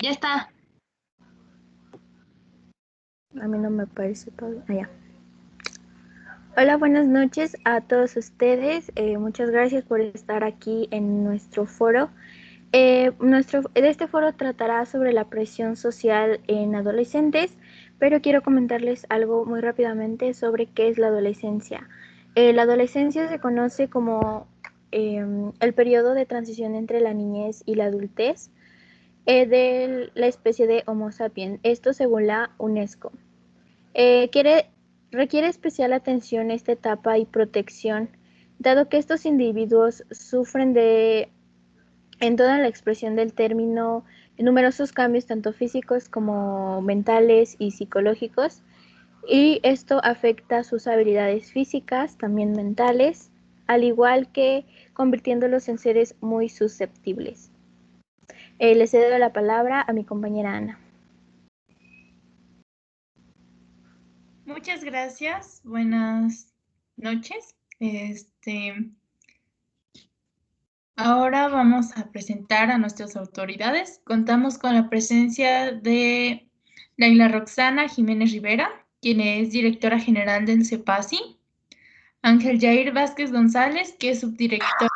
Ya está. A mí no me parece todavía. Ya. Hola, buenas noches a todos ustedes. Muchas gracias por estar aquí en nuestro foro. Este foro tratará sobre la presión social en adolescentes, pero quiero comentarles algo muy rápidamente sobre qué es la adolescencia. La adolescencia se conoce como el periodo de transición entre la niñez y la adultez de la especie de Homo sapiens, esto según la UNESCO. Eh, quiere, Requiere especial atención esta etapa y protección, dado que estos individuos sufren en toda la expresión del término, numerosos cambios tanto físicos como mentales y psicológicos, y esto afecta sus habilidades físicas, también mentales, al igual que convirtiéndolos en seres muy susceptibles. Le cedo la palabra a mi compañera Ana. Muchas gracias. Buenas noches. Ahora vamos a presentar a nuestras autoridades. Contamos con la presencia de Laila Roxana Jiménez Rivera, quien es directora general del CEPASI, Ángel Jair Vázquez González, que es subdirector,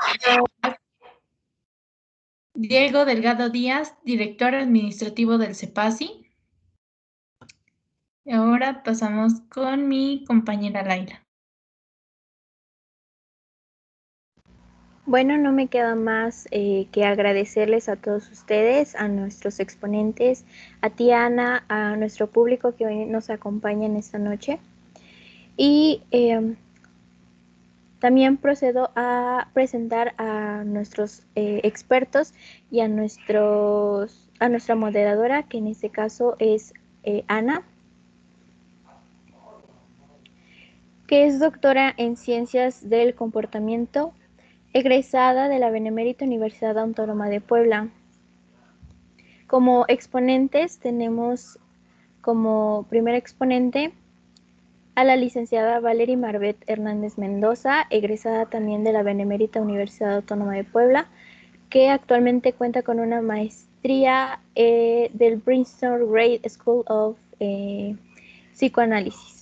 Diego Delgado Díaz, director administrativo del CEPASI. Y ahora pasamos con mi compañera Laila. Bueno, no me queda más que agradecerles a todos ustedes, a nuestros exponentes, a ti Ana, a nuestro público que hoy nos acompaña en esta noche. Y también procedo a presentar a nuestros expertos y a nuestra moderadora, que en este caso es Ana, que es doctora en Ciencias del Comportamiento, egresada de la Benemérita Universidad Autónoma de Puebla. Como exponentes tenemos como primer exponente a la licenciada Valery Marbet Hernández Mendoza, egresada también de la Benemérita Universidad Autónoma de Puebla, que actualmente cuenta con una maestría del Bristol Grad School of Psicoanálisis.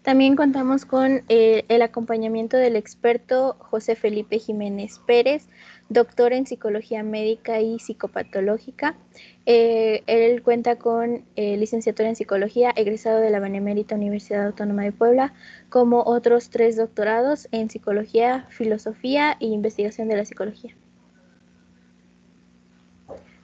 También contamos con el acompañamiento del experto José Felipe Jiménez Pérez, doctor en psicología médica y psicopatológica. Él cuenta con licenciatura en psicología, egresado de la Benemérita Universidad Autónoma de Puebla, como otros 3 doctorados en psicología, filosofía e investigación de la psicología.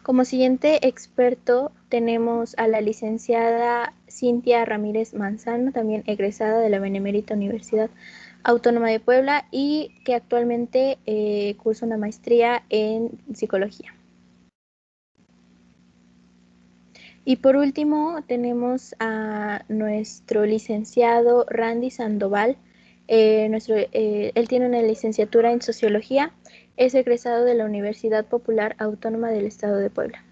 Como siguiente experto tenemos a la licenciada Cintia Ramírez Manzano, también egresada de la Benemérita Universidad Autónoma de Puebla y que actualmente cursa una maestría en psicología. Y por último tenemos a nuestro licenciado Randy Sandoval. Él tiene una licenciatura en sociología, es egresado de la Universidad Popular Autónoma del Estado de Puebla.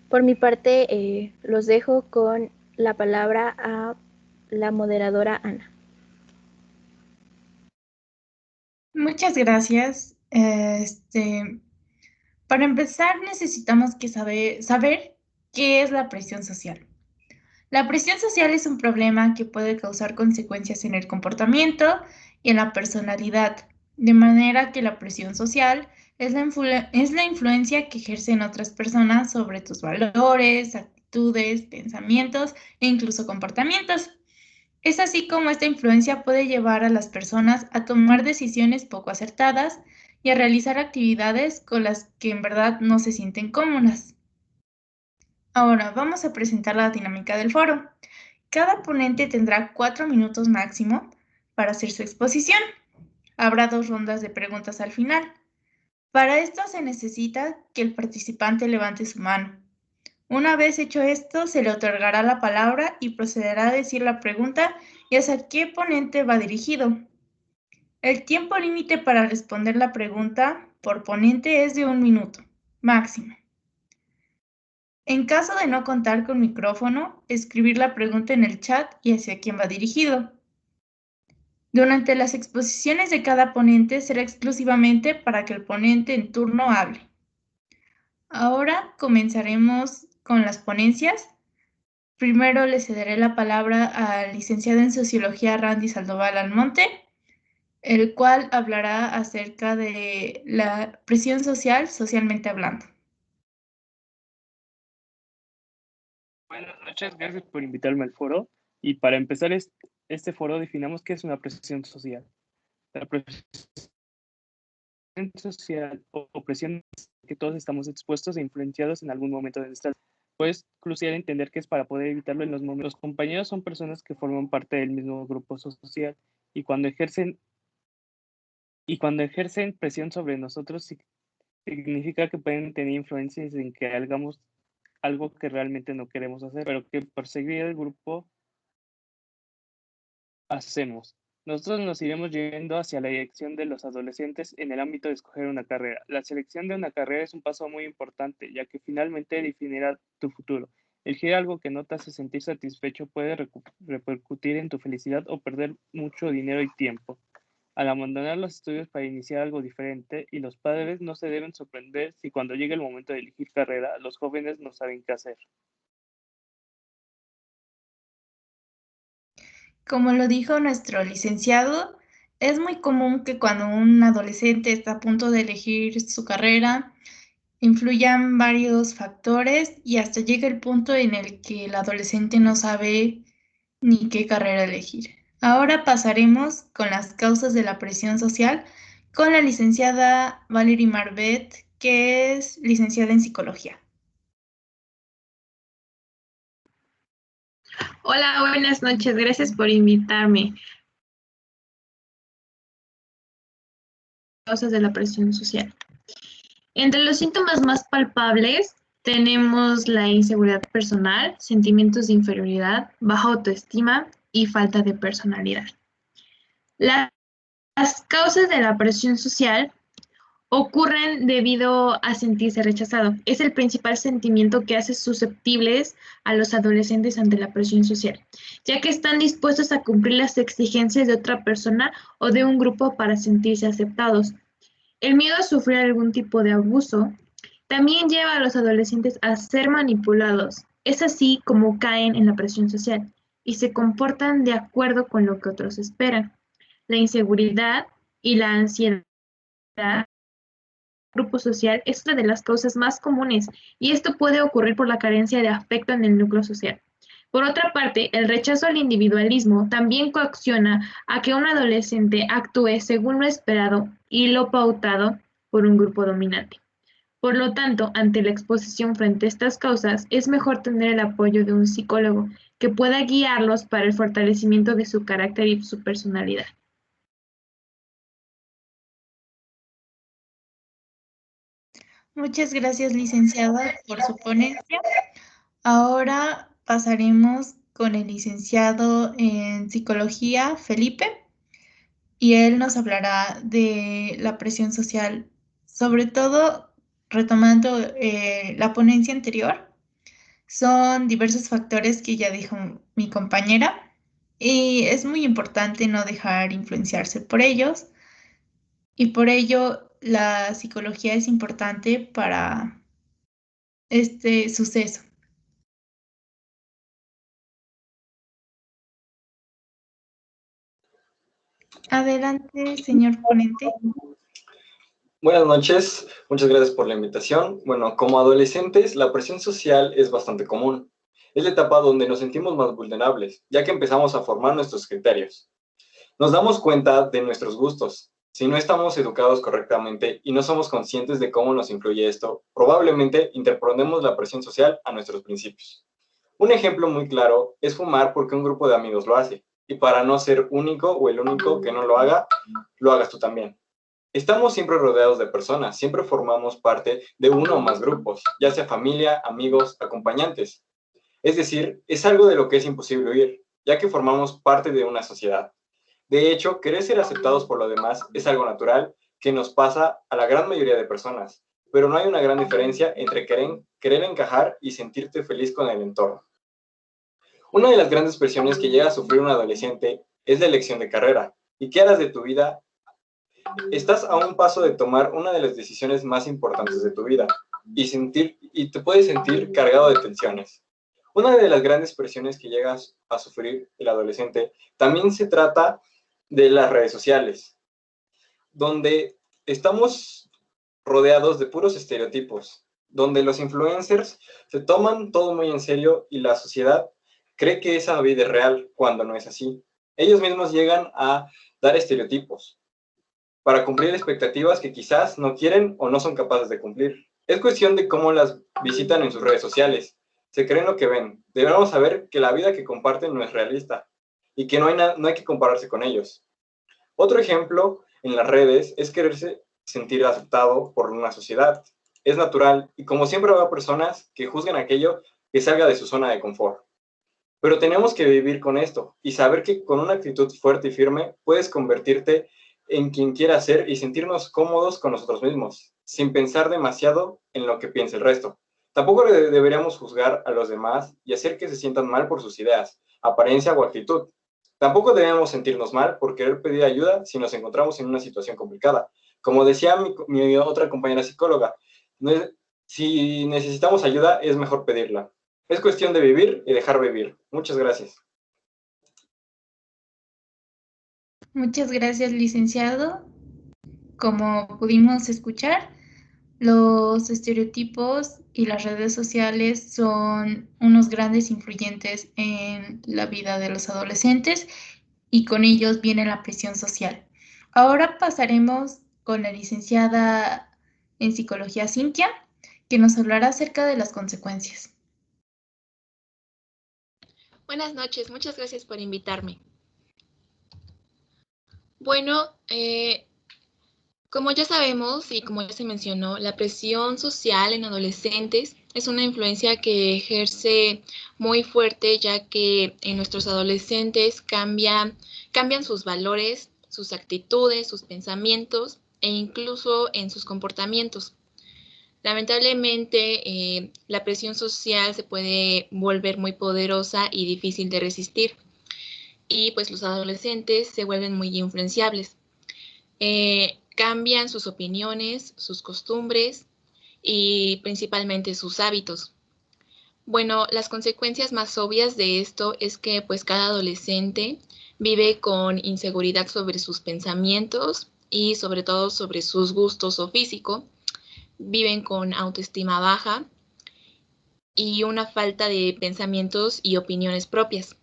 Por mi parte, los dejo con la palabra a la moderadora Ana. Muchas gracias. Para empezar, necesitamos saber qué es la presión social. La presión social es un problema que puede causar consecuencias en el comportamiento y en la personalidad, de manera que la presión social es la influencia que ejercen otras personas sobre tus valores, actitudes, pensamientos e incluso comportamientos. Es así como esta influencia puede llevar a las personas a tomar decisiones poco acertadas y a realizar actividades con las que en verdad no se sienten cómodas. Ahora vamos a presentar la dinámica del foro. Cada ponente tendrá 4 minutos máximo para hacer su exposición. Habrá 2 rondas de preguntas al final. Para esto se necesita que el participante levante su mano. Una vez hecho esto, se le otorgará la palabra y procederá a decir la pregunta y hacia qué ponente va dirigido. El tiempo límite para responder la pregunta por ponente es de 1 minuto, máximo. En caso de no contar con micrófono, escribir la pregunta en el chat y hacia quién va dirigido. Durante las exposiciones de cada ponente será exclusivamente para que el ponente en turno hable. Ahora comenzaremos con las ponencias. Primero le cederé la palabra al licenciado en Sociología Randy Sandoval Almonte, el cual hablará acerca de la presión social, socialmente hablando. Buenas noches, gracias por invitarme al foro. Y para empezar este foro, definamos qué es una presión social. La presión social o presión que todos estamos expuestos e influenciados en algún momento de nuestra vida. Pues crucial entender que es para poder evitarlo en los momentos. Los compañeros son personas que forman parte del mismo grupo social y cuando ejercen presión sobre nosotros significa que pueden tener influencias en que hagamos algo que realmente no queremos hacer, pero que por seguir el grupo hacemos. Nosotros nos iremos yendo hacia la dirección de los adolescentes en el ámbito de escoger una carrera. La selección de una carrera es un paso muy importante, ya que finalmente definirá tu futuro. Elegir algo que no te hace sentir satisfecho puede repercutir en tu felicidad o perder mucho dinero y tiempo. Al abandonar los estudios para iniciar algo diferente, y los padres no se deben sorprender si cuando llegue el momento de elegir carrera, los jóvenes no saben qué hacer. Como lo dijo nuestro licenciado, es muy común que cuando un adolescente está a punto de elegir su carrera, influyan varios factores y hasta llega el punto en el que el adolescente no sabe ni qué carrera elegir. Ahora pasaremos con las causas de la presión social con la licenciada Valerie Marbet, que es licenciada en psicología. Hola, buenas noches. Gracias por invitarme. Causas de la presión social. Entre los síntomas más palpables tenemos la inseguridad personal, sentimientos de inferioridad, baja autoestima y falta de personalidad. Las causas de la presión social ocurren debido a sentirse rechazado. Es el principal sentimiento que hace susceptibles a los adolescentes ante la presión social, ya que están dispuestos a cumplir las exigencias de otra persona o de un grupo para sentirse aceptados. El miedo a sufrir algún tipo de abuso también lleva a los adolescentes a ser manipulados. Es así como caen en la presión social y se comportan de acuerdo con lo que otros esperan. La inseguridad y la ansiedad grupo social es una de las causas más comunes y esto puede ocurrir por la carencia de afecto en el núcleo social. Por otra parte, el rechazo al individualismo también coacciona a que un adolescente actúe según lo esperado y lo pautado por un grupo dominante. Por lo tanto, ante la exposición frente a estas causas, es mejor tener el apoyo de un psicólogo que pueda guiarlos para el fortalecimiento de su carácter y su personalidad. Muchas gracias, licenciada, por su ponencia. Ahora pasaremos con el licenciado en psicología, Felipe, y él nos hablará de la presión social, sobre todo retomando la ponencia anterior. Son diversos factores que ya dijo mi compañera y es muy importante no dejar influenciarse por ellos y por ello la psicología es importante para este suceso. Adelante, señor ponente. Buenas noches, muchas gracias por la invitación. Bueno, como adolescentes, la presión social es bastante común. Es la etapa donde nos sentimos más vulnerables, ya que empezamos a formar nuestros criterios. Nos damos cuenta de nuestros gustos. Si no estamos educados correctamente y no somos conscientes de cómo nos influye esto, probablemente interponemos la presión social a nuestros principios. Un ejemplo muy claro es fumar porque un grupo de amigos lo hace, y para no ser único o el único que no lo hagas tú también. Estamos siempre rodeados de personas, siempre formamos parte de uno o más grupos, ya sea familia, amigos, acompañantes. Es decir, es algo de lo que es imposible huir, ya que formamos parte de una sociedad. De hecho, querer ser aceptados por los demás es algo natural que nos pasa a la gran mayoría de personas, pero no hay una gran diferencia entre querer encajar y sentirte feliz con el entorno. Una de las grandes presiones que llega a sufrir un adolescente es la elección de carrera. ¿Y qué harás de tu vida? Estás a un paso de tomar una de las decisiones más importantes de tu vida. y te puedes sentir cargado de tensiones. Una de las grandes presiones que llegas a sufrir el adolescente también se trata de las redes sociales, donde estamos rodeados de puros estereotipos, donde los influencers se toman todo muy en serio y la sociedad cree que esa vida es real cuando no es así. Ellos mismos llegan a dar estereotipos para cumplir expectativas que quizás no quieren o no son capaces de cumplir. Es cuestión de cómo las visitan en sus redes sociales. Se creen lo que ven. Debemos saber que la vida que comparten no es realista y que no hay que compararse con ellos. Otro ejemplo en las redes es quererse sentir aceptado por una sociedad. Es natural y como siempre habrá personas que juzgan aquello que salga de su zona de confort. Pero tenemos que vivir con esto y saber que con una actitud fuerte y firme puedes convertirte en quien quieras ser y sentirnos cómodos con nosotros mismos, sin pensar demasiado en lo que piensa el resto. Tampoco deberíamos juzgar a los demás y hacer que se sientan mal por sus ideas, apariencia o actitud. Tampoco debemos sentirnos mal por querer pedir ayuda si nos encontramos en una situación complicada. Como decía mi otra compañera psicóloga, si necesitamos ayuda es mejor pedirla. Es cuestión de vivir y dejar vivir. Muchas gracias. Muchas gracias, licenciado. Como pudimos escuchar, los estereotipos y las redes sociales son unos grandes influyentes en la vida de los adolescentes y con ellos viene la presión social. Ahora pasaremos con la licenciada en psicología Cintia, que nos hablará acerca de las consecuencias. Buenas noches, muchas gracias por invitarme. Bueno, como ya sabemos y como ya se mencionó, la presión social en adolescentes es una influencia que ejerce muy fuerte, ya que en nuestros adolescentes cambian sus valores, sus actitudes, sus pensamientos e incluso en sus comportamientos. Lamentablemente, la presión social se puede volver muy poderosa y difícil de resistir. Y pues los adolescentes se vuelven muy influenciables. Cambian sus opiniones, sus costumbres y principalmente sus hábitos. Bueno, las consecuencias más obvias de esto es que pues cada adolescente vive con inseguridad sobre sus pensamientos y sobre todo sobre sus gustos o físico. Viven con autoestima baja y una falta de pensamientos y opiniones propias.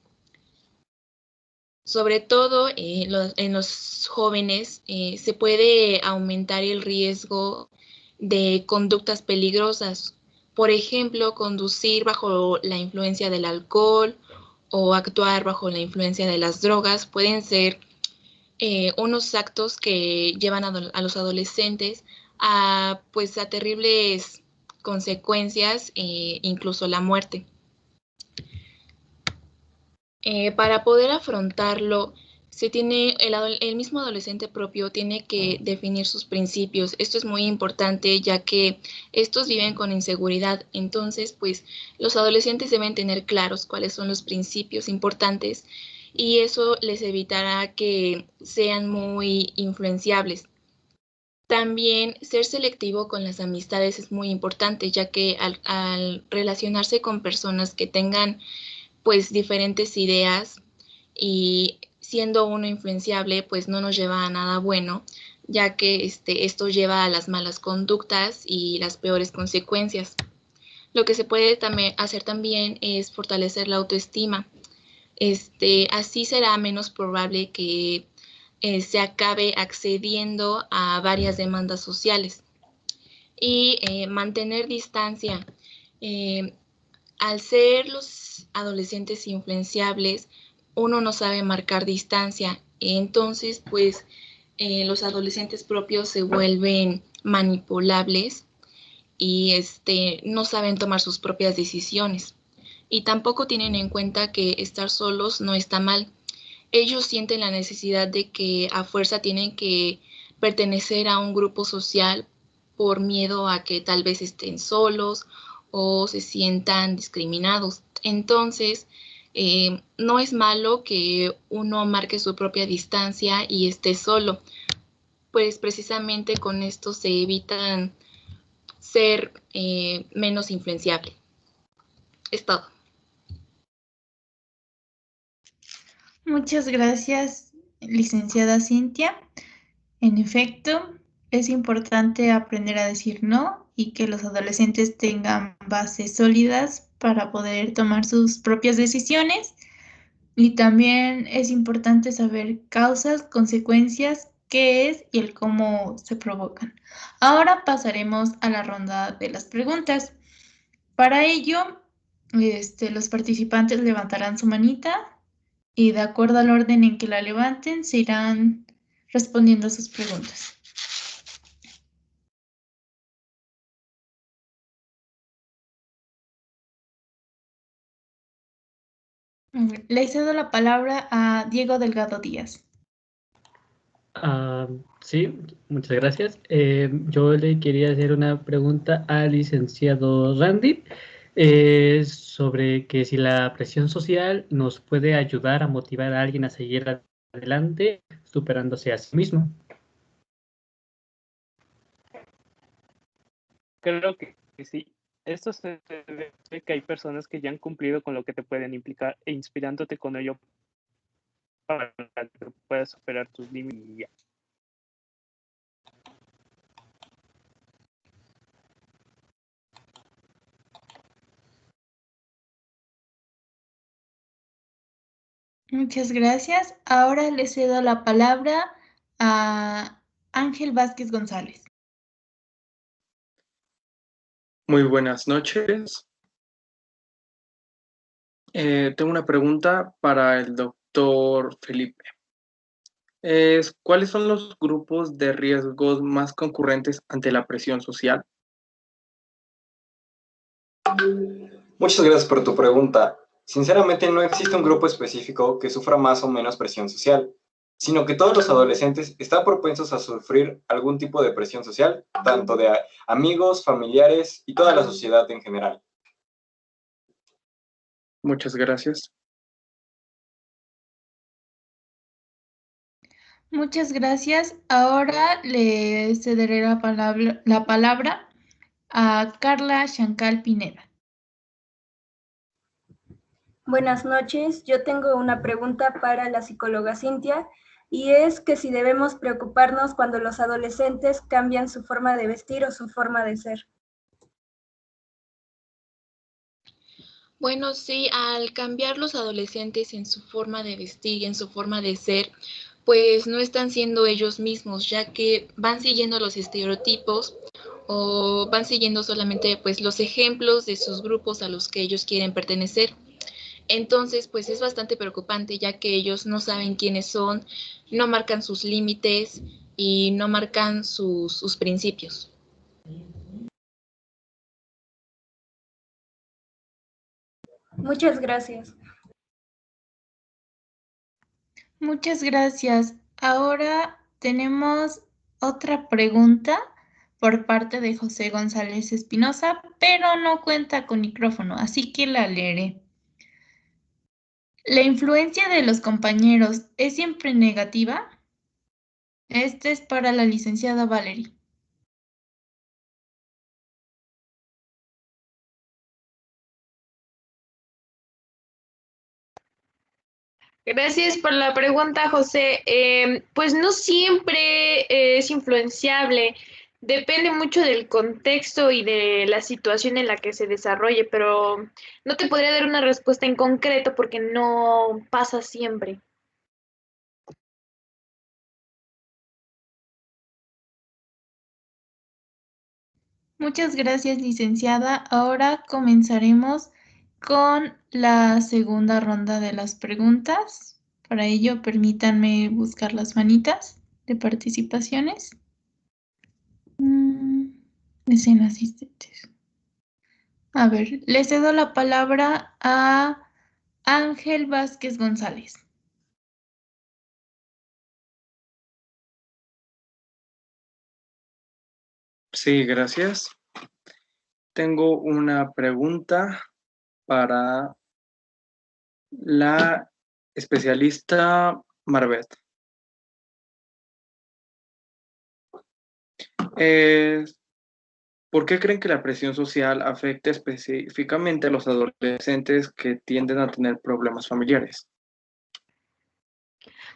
Sobre todo en los jóvenes se puede aumentar el riesgo de conductas peligrosas. Por ejemplo, conducir bajo la influencia del alcohol o actuar bajo la influencia de las drogas pueden ser unos actos que llevan a los adolescentes a terribles consecuencias, incluso la muerte. Para poder afrontarlo, el mismo adolescente propio tiene que definir sus principios. Esto es muy importante ya que estos viven con inseguridad. Entonces, pues los adolescentes deben tener claros cuáles son los principios importantes y eso les evitará que sean muy influenciables. También ser selectivo con las amistades es muy importante, ya que al relacionarse con personas que tengan pues diferentes ideas y siendo uno influenciable pues no nos lleva a nada bueno, ya que esto lleva a las malas conductas y las peores consecuencias. Lo que se puede hacer también es fortalecer la autoestima. Así será menos probable que se acabe accediendo a varias demandas sociales. Y mantener distancia. Al ser los adolescentes influenciables, uno no sabe marcar distancia. Entonces, pues, los adolescentes propios se vuelven manipulables y no saben tomar sus propias decisiones. Y tampoco tienen en cuenta que estar solos no está mal. Ellos sienten la necesidad de que a fuerza tienen que pertenecer a un grupo social por miedo a que tal vez estén solos o se sientan discriminados. Entonces, no es malo que uno marque su propia distancia y esté solo, pues precisamente con esto se ser menos influenciable. Es todo. Muchas gracias, licenciada Cintia. En efecto, es importante aprender a decir no y que los adolescentes tengan bases sólidas para poder tomar sus propias decisiones. Y también es importante saber causas, consecuencias, qué es y el cómo se provocan. Ahora pasaremos a la ronda de las preguntas. Para ello, los participantes levantarán su manita y de acuerdo al orden en que la levanten, se irán respondiendo a sus preguntas. Le cedo la palabra a Diego Delgado Díaz. Sí, muchas gracias. Yo le quería hacer una pregunta al licenciado Randy sobre que si la presión social nos puede ayudar a motivar a alguien a seguir adelante superándose a sí mismo. Creo que sí. Esto se debe a que hay personas que ya han cumplido con lo que te pueden implicar e inspirándote con ello para que puedas superar tus límites y ya. Muchas gracias. Ahora le cedo la palabra a Ángel Vázquez González. Muy buenas noches. Tengo una pregunta para el doctor Felipe. ¿Cuáles son los grupos de riesgos más concurrentes ante la presión social? Muchas gracias por tu pregunta. Sinceramente, no existe un grupo específico que sufra más o menos presión social, sino que todos los adolescentes están propensos a sufrir algún tipo de presión social, tanto de amigos, familiares y toda la sociedad en general. Muchas gracias. Muchas gracias. Ahora le cederé la palabra a Carla Chancal Pineda. Buenas noches, yo tengo una pregunta para la psicóloga Cintia y es que si debemos preocuparnos cuando los adolescentes cambian su forma de vestir o su forma de ser. Bueno, sí, al cambiar los adolescentes en su forma de vestir y en su forma de ser, pues no están siendo ellos mismos, ya que van siguiendo los estereotipos o van siguiendo solamente pues los ejemplos de sus grupos a los que ellos quieren pertenecer. Entonces, pues es bastante preocupante, ya que ellos no saben quiénes son, no marcan sus límites y no marcan sus principios. Muchas gracias. Muchas gracias. Ahora tenemos otra pregunta por parte de José González Espinosa, pero no cuenta con micrófono, así que la leeré. ¿La influencia de los compañeros es siempre negativa? Este es para la licenciada Valerie. Gracias por la pregunta, José. Pues no siempre es influenciable. Depende mucho del contexto y de la situación en la que se desarrolle, pero no te podría dar una respuesta en concreto porque no pasa siempre. Muchas gracias, licenciada. Ahora comenzaremos con la segunda ronda de las preguntas. Para ello, permítanme buscar las manitas de participaciones. Escena asistentes. A ver, le cedo la palabra a Ángel Vázquez González. Sí, gracias. Tengo una pregunta para la especialista Marbet. ¿Por qué creen que la presión social afecta específicamente a los adolescentes que tienden a tener problemas familiares?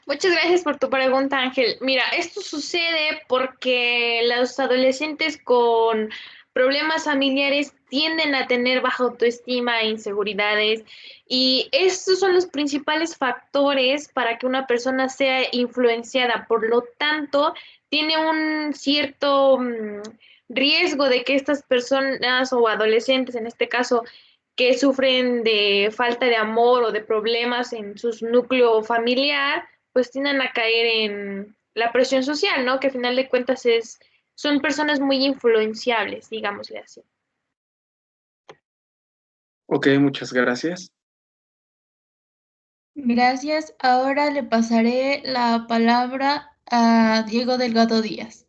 Muchas gracias por tu pregunta, Ángel. Mira, esto sucede porque los adolescentes con problemas familiares tienden a tener baja autoestima e inseguridades, y estos son los principales factores para que una persona sea influenciada. Por lo tanto, tiene un cierto riesgo de que estas personas o adolescentes, en este caso, que sufren de falta de amor o de problemas en su núcleo familiar, pues tienden a caer en la presión social, ¿no? Que a final de cuentas son personas muy influenciables, digámosle así. Ok, muchas gracias. Gracias. Ahora le pasaré la palabra a Diego Delgado Díaz.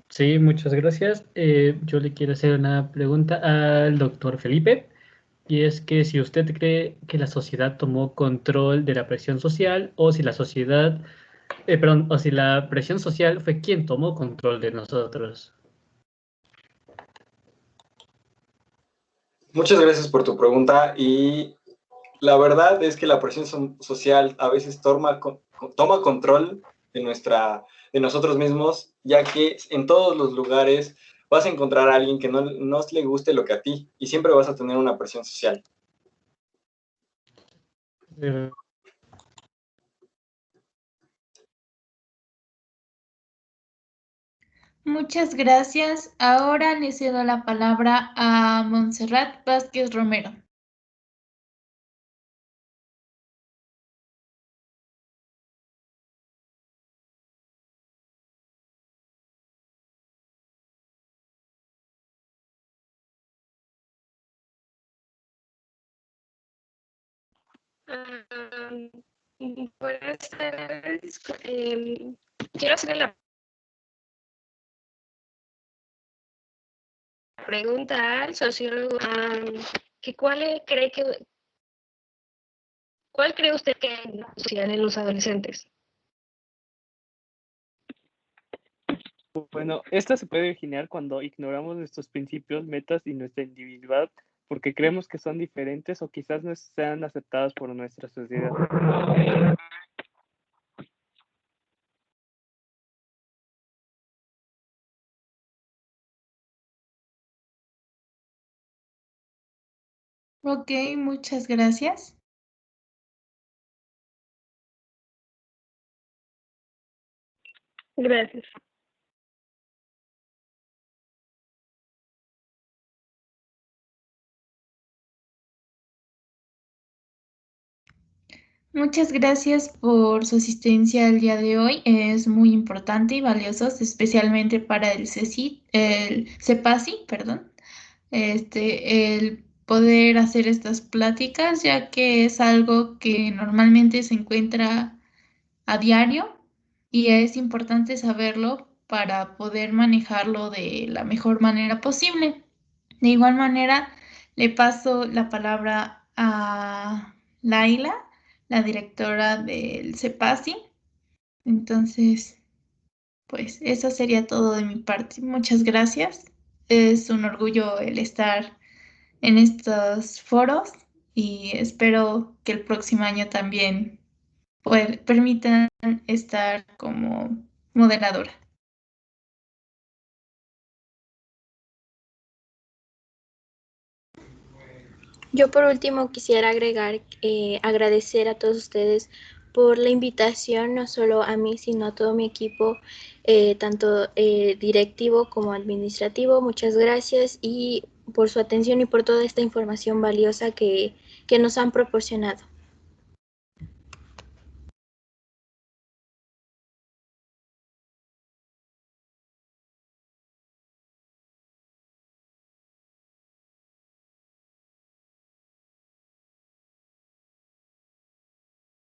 Sí, muchas gracias. Yo le quiero hacer una pregunta al doctor Felipe, y es que si usted cree que la sociedad tomó control de la presión social, o si la sociedad, perdón, o si la presión social fue quien tomó control de nosotros. Muchas gracias por tu pregunta y la verdad es que la presión social a veces toma control de nosotros mismos, ya que en todos los lugares vas a encontrar a alguien que no le guste lo que a ti y siempre vas a tener una presión social. Muchas gracias. Ahora le cedo la palabra a Montserrat Vázquez Romero. Buenas tardes. Quiero hacerle la pregunta al sociólogo, ¿cuál cree usted que es la social en los adolescentes? Bueno, esta se puede originar cuando ignoramos nuestros principios, metas y nuestra individualidad porque creemos que son diferentes o quizás no sean aceptadas por nuestra sociedad. Ok, muchas gracias. Gracias. Muchas gracias por su asistencia el día de hoy. Es muy importante y valioso, especialmente para el CEPASI, perdón, el poder hacer estas pláticas, ya que es algo que normalmente se encuentra a diario y es importante saberlo para poder manejarlo de la mejor manera posible. De igual manera, le paso la palabra a Laila, la directora del CEPASI. Entonces, pues eso sería todo de mi parte. Muchas gracias. Es un orgullo el estar en estos foros y espero que el próximo año también permitan estar como moderadora. Yo por último quisiera agradecer a todos ustedes por la invitación, no solo a mí, sino a todo mi equipo, tanto directivo como administrativo. Muchas gracias y por su atención y por toda esta información valiosa que nos han proporcionado.